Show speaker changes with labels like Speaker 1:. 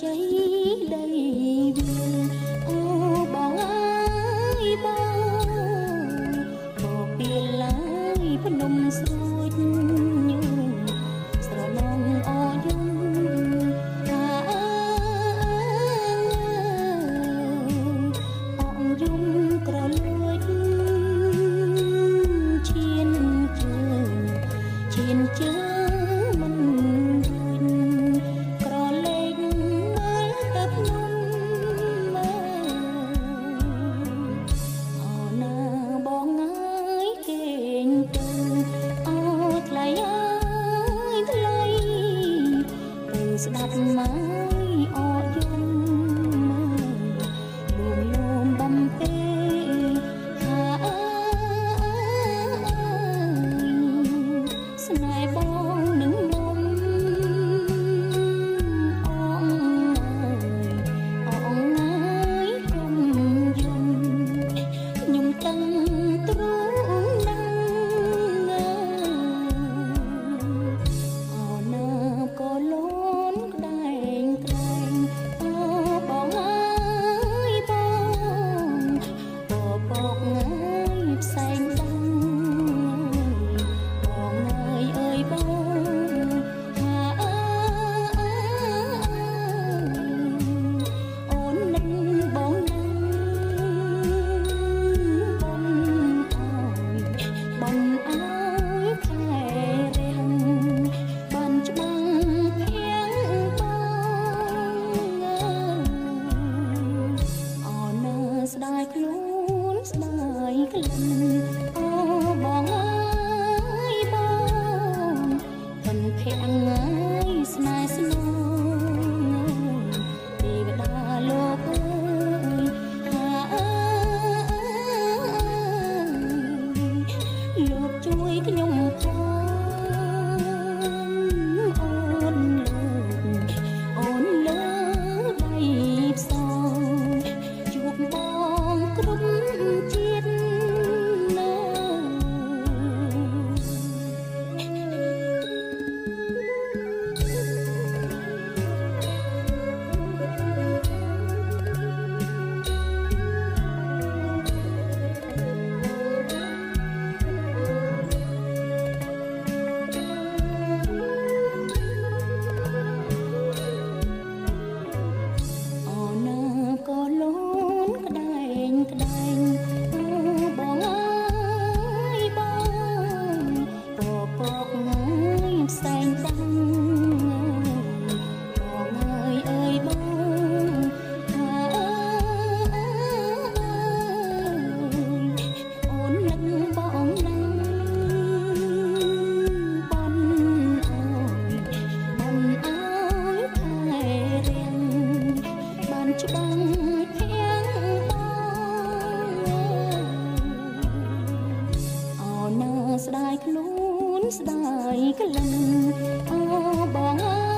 Speaker 1: ជ័យដីវាអូបងអើយបងពីឡើយភ្នំស្រួយញូស្រណងអយំថាអងយំក្រលួយឈានជើងមិនរួញក្រលេងមើលទៅភ្នំមើអោណាបងអើយគេងទៅអូថ្លៃអើយថ្លៃទៅស្ដាប់មកអយំលួងលោមបំពេហាអើយស្នេហ៍បងនឹងមុំអងអើយកុំយំខ្ញុំតឹងទ្រូងណាអូណាក៏លូនក្ដែងក្រែងអូបងអើយបងបកអើយផ្សែងដាំបងអើយបងថាអូននឹងបងនឹងបងអើយខែរាំងបានច្បាំងភៀងបងអូនស្ដាយខ្លួនស្ដាយក្លិនអូបងអើយបងធនភ័ក្រអើយស្នេហ៍ស្នងទេវតាលោកអើយថាលោកជួយខ្ញុំផងអូនលើដៃផ្សងជួបបងគ្រប់ជាតិណាអូណាក៏លូនក្ដែងអូបងអើយបងពកអើយផ្សែងដាំបងអើយបងថាអូននឹងបងនឹងបងអើយខែរាំងបានច្បាំងភៀងបងអូនស្ដាយខ្លួនស្ដាយក្លិនអូបងអើ